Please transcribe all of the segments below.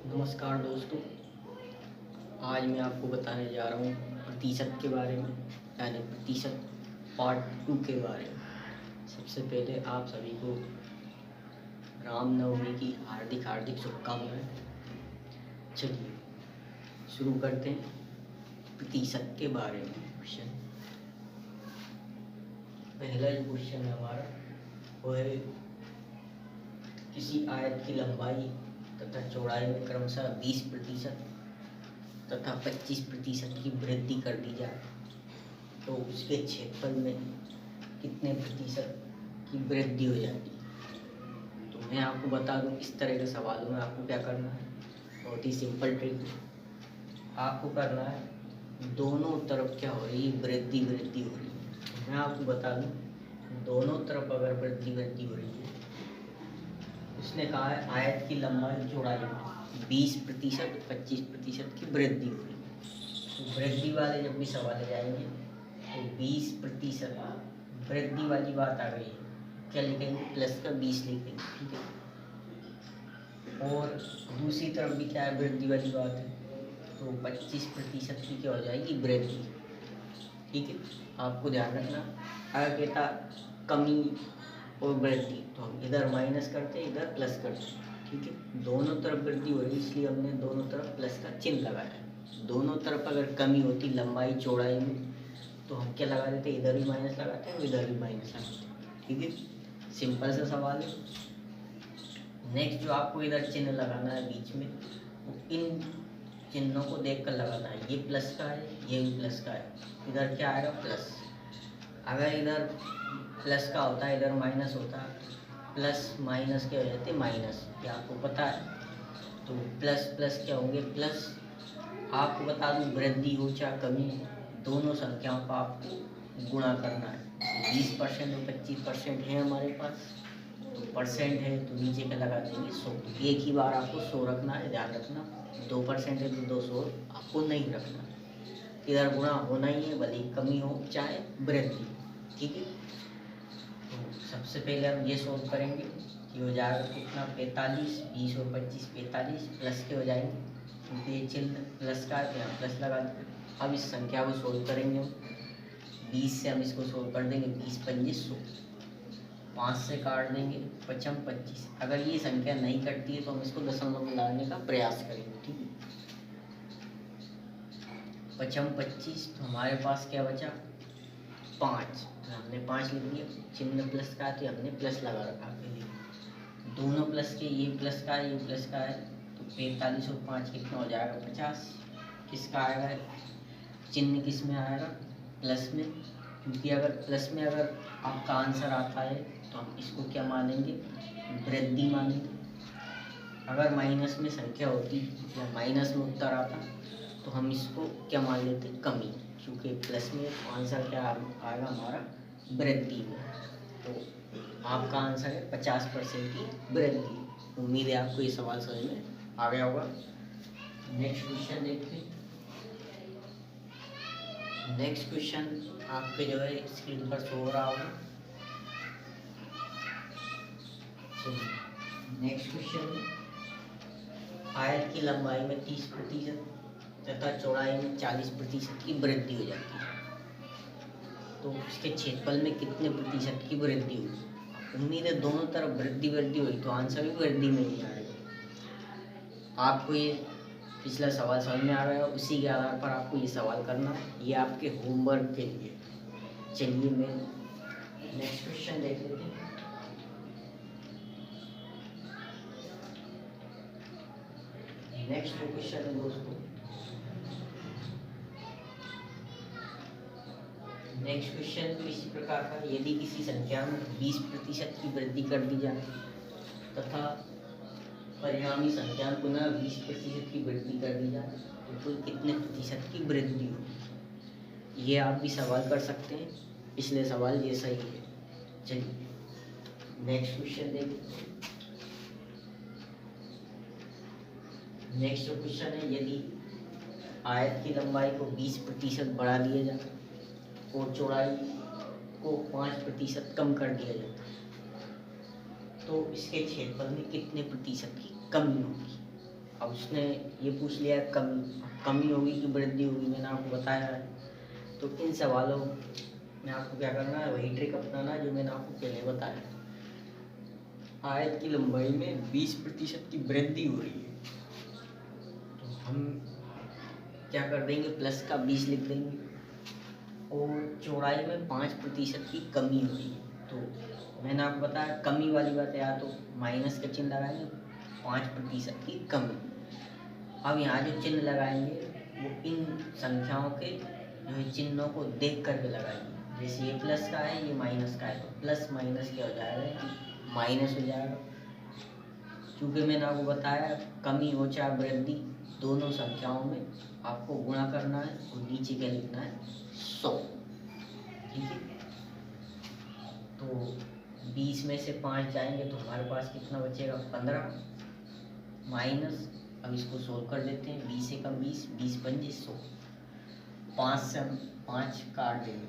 नमस्कार दोस्तों। आज मैं आपको बताने जा रहा हूँ प्रतिशत के बारे में, यानी प्रतिशत पार्ट 2 के बारे में। सबसे पहले आप सभी को रामनवमी की हार्दिक हार्दिक शुभकामनाएं। चलिए शुरू करते हैं प्रतिशत के बारे में। क्वेश्चन, पहला जो क्वेश्चन है हमारा वो है, किसी आयत की लंबाई तथा चौड़ाई में क्रमशः 20% तथा 25% की वृद्धि कर दी जाए तो उसके क्षेत्रफल में कितने प्रतिशत की वृद्धि हो जाती है। तो मैं आपको बता दूं, इस तरह के सवालों में आपको क्या करना है, बहुत ही सिंपल ट्रिक। आपको करना है, दोनों तरफ क्या हो रही है, वृद्धि वृद्धि हो रही है। तो मैं आपको बता दूं, दोनों तरफ अगर वृद्धि वृद्धि हो रही है, उसने कहा है आयत की लंबाई चौड़ाई में 20% 25% की वृद्धि हो रही है। तो वृद्धि वाले जब भी सवाल आ जाएंगे तो 20% वृद्धि वाली बात आ गई है, क्या लिखेंगे, प्लस का 20 लिखेंगे, ठीक है। और दूसरी तरफ भी क्या है, वृद्धि वाली बात है, तो 25% की क्या हो जाएगी, वृद्धि, ठीक है। आपको ध्यान रखना, अगर कहता कमी और वृद्धि तो हम इधर माइनस करते हैं, इधर प्लस करते हैं, ठीक है। दोनों तरफ वृद्धि हो रही है इसलिए हमने दोनों तरफ प्लस का चिन्ह लगाया है। दोनों तरफ अगर कमी होती लंबाई चौड़ाई में तो हम क्या लगा देते, इधर ही माइनस लगाते हैं, इधर ही माइनस लगाते हैं, ठीक है। सिंपल सा सवाल है। नेक्स्ट जो आपको इधर चिन्ह लगाना है बीच में, वो इन चिन्हों को देखकर लगाना है। ये प्लस का है, ये भी प्लस का है, इधर क्या आएगा, प्लस। अगर इधर प्लस का होता है, इधर माइनस होता है, प्लस माइनस के हो जाते माइनस, ये आपको पता है। तो प्लस प्लस क्या होंगे, प्लस। आपको बता दूं, वृद्धि हो चाहे कमी, दोनों संख्याओं का आपको गुणा करना है। 20% और 25% है हमारे पास, तो परसेंट है तो नीचे का लगा देंगे 100। एक ही बार आपको 100 रखना है, ध्यान रखना। 2% है तो 200 आपको नहीं रखना, इधर गुणा होना ही है, भले कमी हो चाहे वृद्धि, ठीक है। तो सबसे पहले हम ये सोल्व करेंगे कि हो जाएगा कितना, 45, 20 और 25 45 प्लस के हो जाएंगे, क्योंकि ये चिन्ह प्लस का है तो यहाँ प्लस लगा देंगे। अब इस संख्या को सोल्व करेंगे हम, 20 से हम इसको सोल्व कर देंगे, 20 पंजे 100, 5 से काट देंगे, 55 25। अगर ये संख्या नहीं कटती है तो हम इसको दशमलव में लाने का प्रयास करेंगे, ठीक है। 55 25 तो हमारे पास क्या बचा, 5। तो हमने 5 लिख दिया, चिन्ह प्लस का है तो हमने प्लस लगा रखा आपके लिए। दोनों प्लस के, ये प्लस का है, ये प्लस का है, तो 45 और 5 कितना हो जाएगा, 50। किसका आएगा, चिन्ह किस में आएगा, प्लस में, क्योंकि अगर प्लस में अगर आपका आंसर आता है तो हम इसको क्या मानेंगे, वृद्धि मानेंगे। अगर माइनस में संख्या होती या माइनस में उत्तर आता तो हम इसको क्या मान लेते, कमी, क्योंकि प्लस में आंसर क्या आएगा हमारा, वृद्धि में। तो आपका आंसर है 50% की वृद्धि। उम्मीद है आपको ये सवाल समझ में आ गया होगा। नेक्स्ट क्वेश्चन देखते हैं। नेक्स्ट क्वेश्चन आपके जो है स्क्रीन पर शो हो रहा होगा। नेक्स्ट क्वेश्चन, आयत की लंबाई में 30% तथा चौड़ाई में 40% की वृद्धि हो जाती है तो उसके क्षेत्रफल में कितने प्रतिशत की वृद्धि होगी। उम्मीद है दोनों तरफ वृद्धि वृद्धि हुई तो आंसर भी वृद्धि में ही आएगा। आपको ये पिछला सवाल समझ में आ गया, उसी के आधार पर आपको ये सवाल करना है, ये आपके होमवर्क के लिए। चलिए मैं नेक्स्ट क्वेश्चन देख लेते हैं। नेक्स्ट क्वेश्चन है दोस्तों, नेक्स्ट क्वेश्चन इसी प्रकार का, यदि किसी संख्या में 20% की वृद्धि कर दी जाए तथा परिणामी संख्या में पुनः 20% की वृद्धि कर दी जाए तो कुल कितने प्रतिशत की वृद्धि होगी। ये आप भी सवाल कर सकते हैं, पिछले सवाल जैसा ही है। चलिए नेक्स्ट क्वेश्चन देखिए। नेक्स्ट क्वेश्चन है, यदि आयत की लंबाई को 20% बढ़ा दिया जाए और चौड़ाई को 5% कम कर दिया जाता तो इसके क्षेत्रफल में कितने प्रतिशत की कमी होगी। अब उसने ये पूछ लिया कमी होगी कि वृद्धि होगी, मैंने आपको बताया है। तो इन सवालों में आपको क्या करना है, वही ट्रिक अपनाना है जो मैंने आपको पहले बताया। आयत की लंबाई में 20% की वृद्धि हो रही है, तो हम क्या कर देंगे, प्लस का 20 लिख देंगे। और चौड़ाई में 5% की कमी हो रही है, तो मैंने आपको बताया कमी वाली बात है, या तो माइनस का चिन्ह लगाएंगे, 5% की कमी। अब यहाँ जो चिन्ह लगाएंगे वो इन संख्याओं के जो चिन्हों को देख करके लगाएंगे। जैसे ये प्लस का है, ये माइनस का है, तो प्लस माइनस क्या हो जाएगा, माइनस हो जाएगा। क्योंकि मैंने आपको बताया कमी हो चाहे वृद्धि, दोनों संख्याओं में आपको गुणा करना है और नीचे क्या लिखना है, 100। ठीक है, तो 20 में से 5 जाएंगे तो हमारे पास कितना बचेगा, 15 माइनस। अब इसको सोल्व कर देते हैं, 20 से कम 20, 20 पंजे 100, 5 से हम 5 काट देंगे,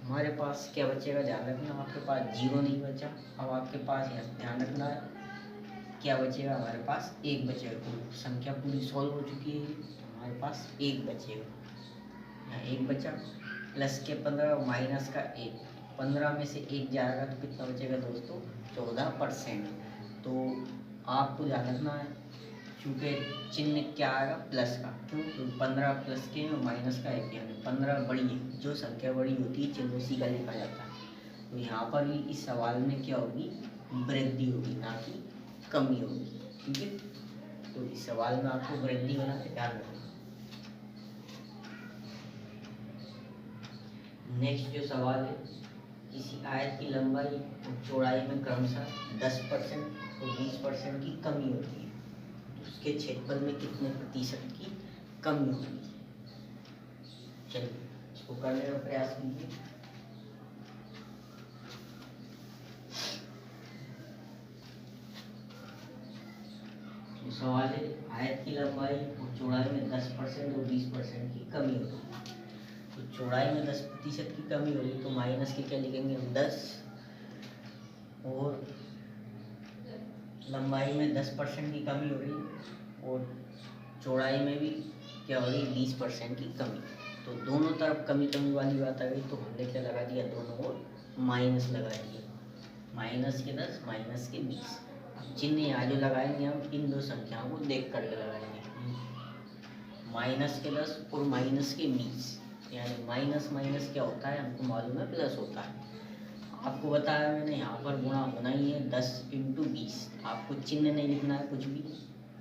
हमारे पास क्या बचेगा, ध्यान रखना आपके पास 0 नहीं बचा। अब आपके पास यहाँ ध्यान रखना है क्या बचेगा, हमारे पास 1 बचेगा। तो संख्या पूरी सॉल्व हो चुकी है, हमारे पास 1 बचेगा, यहाँ 1 बचा। प्लस के 15 माइनस का 1, 15 में से 1 जाएगा तो कितना बचेगा दोस्तों, 14%। तो आपको ध्यान रखना है, चूँकि चिन्ह क्या आएगा, प्लस का, क्यों, तो 15 प्लस के और माइनस का 1, यानी 15 बड़ी है। जो संख्या बड़ी होती है चिन्ह उसी का लिखा जाता है। तो यहाँ पर भी इस सवाल में क्या होगी, वृद्धि होगी, ना कि कमी होगी। ठीक है, तो इस सवाल में आपको वृद्धि होना है, ध्यान रखना। नेक्स्ट जो सवाल है, किसी आयत की लंबाई और चौड़ाई में क्रमशः 10% और 20% की कमी होती है, उसके क्षेत्रफल में कितने प्रतिशत की कमी होगी। चलिए इसको करने का प्रयास कीजिए। तो सवाल है, आयत की लंबाई और चौड़ाई में 10% और 20% की कमी होगी। तो चौड़ाई में 10% की कमी होगी तो माइनस के क्या लिखेंगे हम, 10, और लंबाई में 10% की कमी हो रही और चौड़ाई में भी क्या हो रही, 20% की कमी। तो दोनों तरफ कमी कमी वाली बात आ गई, तो हमने क्या लगा दिया, दोनों ओर माइनस लगा दिया, माइनस के 10 माइनस के 20। अब चिन्ह यहाँ जो लगाएंगे हम इन दो संख्याओं को देख करके लगाएंगे, माइनस के 10 और माइनस के 20, यानी माइनस माइनस क्या होता है, हमको मालूम है प्लस होता है। आपको बताया मैंने, यहाँ पर गुणा होना ही है 10 × 20। आपको चिन्ह नहीं लिखना है, कुछ भी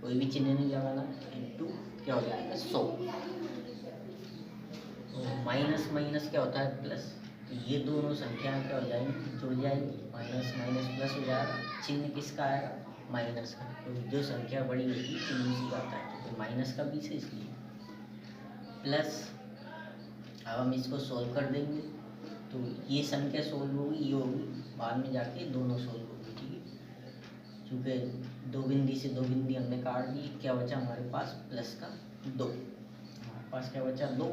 कोई भी चिन्ह नहीं लगाना, इंटू क्या हो जाएगा, 100। तो माइनस माइनस क्या होता है, प्लस। तो ये दोनों संख्याएं क्या हो जाएंगी, जुड़ जाएंगी, माइनस माइनस प्लस हो जाएगा। चिन्ह किसका आएगा, माइनस का, क्योंकि जो संख्या बड़ी होती है चिन्ह उसी का आता है, तो माइनस का 20 है इसलिए प्लस। अब हम इसको सोल्व कर देंगे, तो ये संख्या सोल्व होगी, ये होगी, बाद में जाके दोनों सोल्व होगी। ठीक है, चूँकि 2 बिंदी से 2 बिंदी हमने काट दी, क्या बचा हमारे पास, प्लस का 2, हमारे पास क्या बचा, 2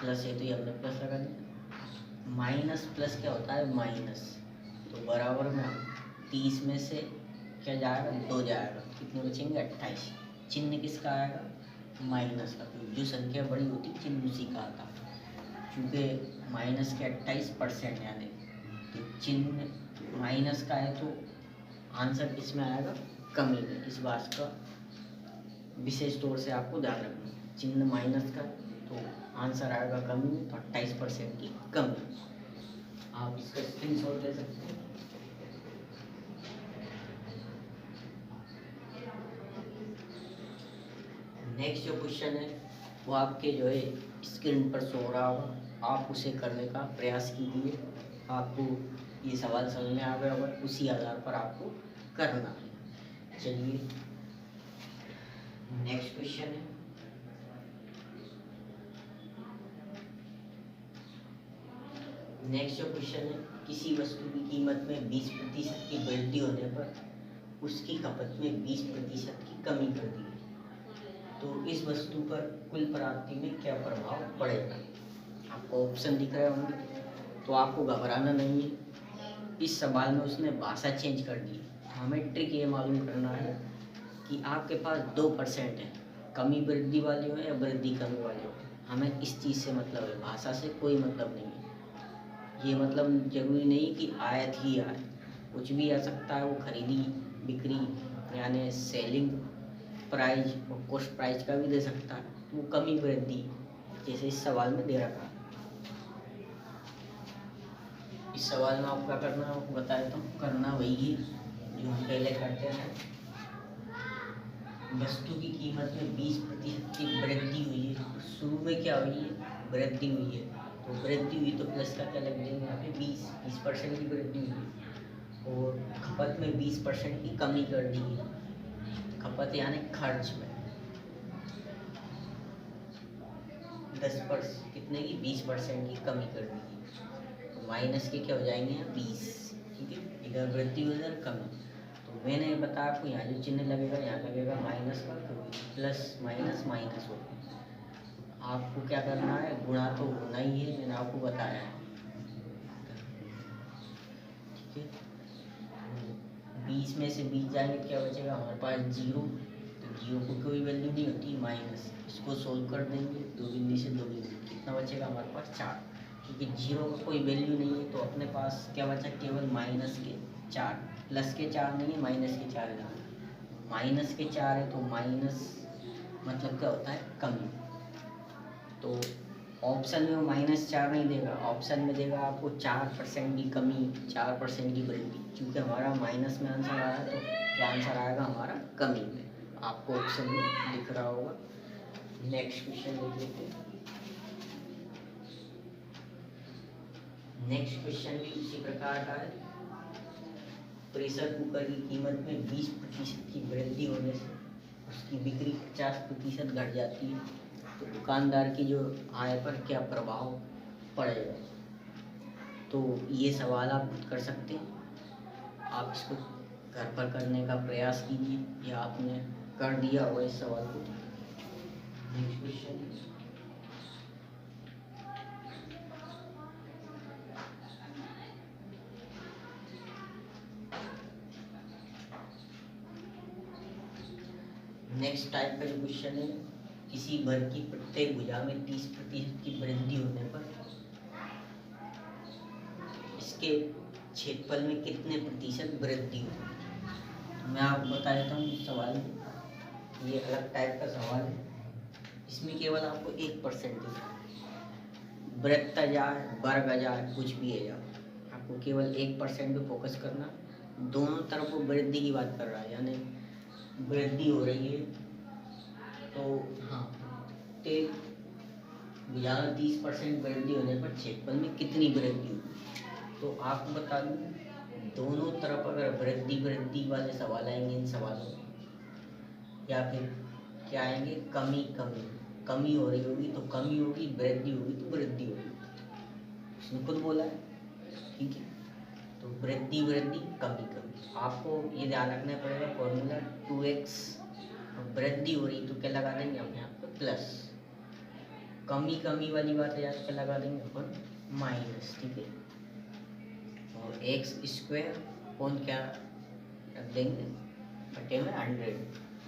प्लस है तो ये हमने प्लस लगा दिया। माइनस प्लस क्या होता है, माइनस, तो बराबर में 30 में से क्या जाएगा, 2 जाएगा, कितने बचेंगे, 28। चिन्ह किसका आएगा, माइनस का, जो संख्या बड़ी होती चिन्ह उसी का आता है। चूँकि माइनस के 28% यानी, तो चिन्ह माइनस का है तो आंसर किस में आएगा, कमी में। इस बात का विशेष तौर से आपको ध्यान रखना है, चिन्ह माइनस का तो आंसर आएगा कमी में, तो 28% की कमी। आप इसका स्क्रीनशॉट ले सकते हैं। नेक्स्ट जो क्वेश्चन है वो आपके जो है स्क्रीन पर शो हो रहा होगा, आप उसे करने का प्रयास कीजिए। आपको ये सवाल समझ में आ गया होगा, उसी आधार पर आपको करना है। चलिए नेक्स्ट क्वेश्चन है, नेक्स्ट जो क्वेश्चन है, किसी वस्तु की कीमत में 20% की वृद्धि होने पर उसकी खपत में 20% की कमी कर दी, तो इस वस्तु पर कुल प्राप्ति में क्या प्रभाव पड़ेगा। आपको ऑप्शन दिख रहे होंगे, तो आपको घबराना नहीं है। इस सवाल में उसने भाषा चेंज कर दी, हमें ट्रिक ये मालूम करना है कि आपके पास 2% है, कमी वृद्धि वाले हो या वृद्धि कमी वाले हो, हमें इस चीज़ से मतलब है, भाषा से कोई मतलब नहीं है। ये मतलब जरूरी नहीं कि आयत ही आए, कुछ भी आ सकता है। वो खरीदी बिक्री यानी सेलिंग प्राइस और कॉस्ट प्राइस का भी दे सकता है। वो कमी वृद्धि जैसे इस सवाल में दे रखा है। इस सवाल में आपको क्या करना है आपको बता देता हूँ। करना वही है जो हम पहले करते हैं। वस्तु की कीमत में 20% की वृद्धि हुई है। शुरू में क्या हुई है? वृद्धि हुई है। तो वृद्धि हुई तो प्लस का क्या लग देंगे यहाँ पे 20% की वृद्धि हुई है। और खपत में 20% की कमी कर दी है। खपत यानी खर्च में 10% कितने की 20% की कमी कर दी है। तो माइनस के क्या हो जाएंगे यहाँ 20। ठीक है, इधर वृद्धि हो इधर कमी। तो मैंने बताया आपको यहाँ जो चिन्ह लगेगा यहाँ लगेगा माइनस का, क्योंकि प्लस माइनस माइनस होगा। आपको क्या करना है, गुणा तो होना ही है, मैंने आपको बताया है। ठीक है, 20 में से 20 जाएंगे क्या बचेगा हमारे पास 0। तो 0 को कोई वैल्यू नहीं होती, माइनस। इसको सोल्व कर देंगे, 2 बिंदु से 2 बिंदु, कितना बचेगा हमारे पास 4। क्योंकि 0 का कोई वैल्यू नहीं है तो अपने पास क्या बचा, केवल माइनस के 4। प्लस के 4 नहीं है, माइनस के 4 है। माइनस के 4 है तो माइनस मतलब क्या होता है, कमी। तो ऑप्शन में वो -4 नहीं देगा, ऑप्शन में देगा आपको 4% की कमी, 4% की वृद्धि। क्योंकि हमारा माइनस में आंसर आया है तो क्या आंसर आएगा हमारा, कमी में। आपको ऑप्शन में दिख रहा होगा। नेक्स्ट क्वेश्चन देख लेते हैं। नेक्स्ट क्वेश्चन भी उसी प्रकार का है। प्रेशर कुकर की कीमत में 20% की वृद्धि होने से उसकी बिक्री 50% घट जाती है। तो दुकानदार की जो आय पर क्या प्रभाव पड़ेगा। तो ये सवाल आप खुद कर सकते हैं। आप इसको घर पर करने का प्रयास कीजिए या आपने कर दिया होगा इस सवाल को। Next question. नेक्स्ट टाइप का जो क्वेश्चन है, किसी वर्ग की प्रत्येक भुजा में 30% की वृद्धि होने पर इसके क्षेत्रफल में कितने प्रतिशत वृद्धि होगी। मैं आपको बता देता हूँ इस सवाल में। ये अलग टाइप का सवाल है, इसमें केवल आपको 1% वृत्त आ जाए, वर्ग आ जाए, कुछ भी आ जाए, आपको केवल 1% पे फोकस करना। दोनों तरफ वो वृद्धि की बात कर रहा है, यानी वृद्धि हो रही है। तो हाँ, भुजा में 30% वृद्धि होने पर क्षेत्रफल में कितनी वृद्धि होगी। तो आपको बता दूं, दोनों तरफ अगर वृद्धि वाले सवाल आएंगे इन सवालों में, या फिर क्या आएंगे, कमी हो रही होगी तो कमी होगी, वृद्धि होगी तो वृद्धि होगी। उसने खुद बोला है। ठीक है, तो वृद्धि कमी। आपको ये ध्यान रखना पड़ेगा फॉर्मूला 2x। वृद्धि हो रही तो क्या लगा देंगे हम यहाँ पर प्लस। कमी वाली बात है, क्या लगा देंगे अपन माइनस। ठीक है, और x² कौन क्या रख देंगे बटे में 100।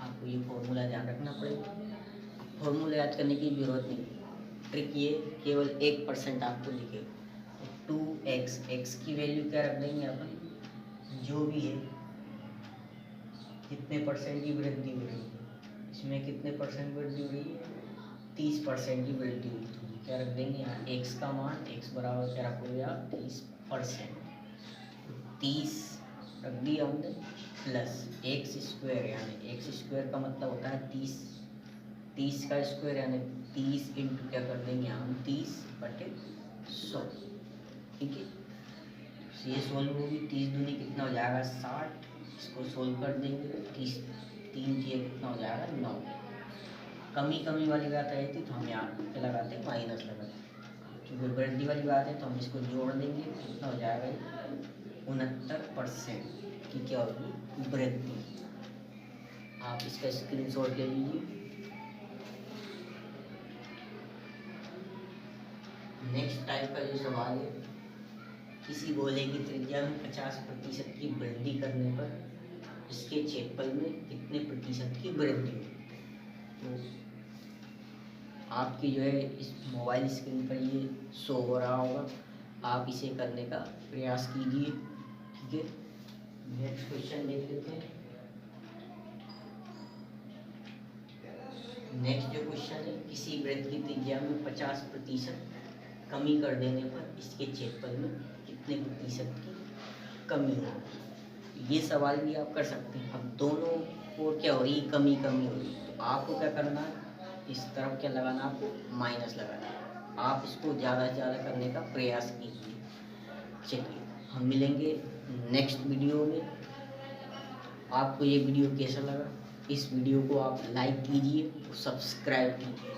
आपको ये फॉर्मूला ध्यान रखना पड़ेगा। फॉर्मूला याद करने की जरूरत नहीं, ट्रिक ये केवल 1% आपको दिखेगा। 2x, x की वैल्यू क्या रख देंगे अपन, जो भी है, कितने परसेंट की वृद्धि हो रही है, इसमें कितने परसेंट वृद्धि हो रही है, 30% की वृद्धि हुई। तो क्या रख देंगे यहाँ x का मान, x बराबर क्या रखोगे आप 30%। 30 रख दिया हमने प्लस x², यानी x² का मतलब होता है 30 का स्क्वायर, यानी 30 इंटू क्या कर देंगे हम 30/100। ठीक है, ये सोल्व होगी। 30 दूनी कितना हो जाएगा 60। इसको सोल्व कर देंगे, 30 3 कितना हो जाएगा 9। कमी वाली बात आई थी तो हम यहाँ पे लगाते हैं माइनस लगाते। क्योंकि वृद्धि वाली बात है तो हम इसको जोड़ देंगे, कितना हो जाएगा 69% की क्या होगी वृद्धि। आप इसका स्क्रीनशॉट ले लीजिए। नेक्स्ट टाइप का जो सवाल है, किसी गोले की त्रिज्या में 50% की वृद्धि करने पर इसके क्षेत्रफल में कितने प्रतिशत की वृद्धि हुई। तो आपकी जो है इस मोबाइल स्क्रीन पर ये शो हो रहा होगा, आप इसे करने का प्रयास कीजिए। ठीक है, नेक्स्ट क्वेश्चन देख लेते हैं। नेक्स्ट जो क्वेश्चन है, किसी वृत्त की त्रिज्या में 50% कमी कर देने पर इसके क्षेत्रफल में कितने प्रतिशत की कमी होगी। ये सवाल भी आप कर सकते हैं। अब दोनों को क्या हो रही, कमी हो रही, तो आपको क्या करना है, इस तरफ क्या लगाना, आपको माइनस लगाना है। आप इसको ज़्यादा से ज़्यादा करने का प्रयास कीजिए। चलिए, हम मिलेंगे नेक्स्ट वीडियो में। आपको ये वीडियो कैसा लगा, इस वीडियो को आप लाइक कीजिए और सब्सक्राइब कीजिए।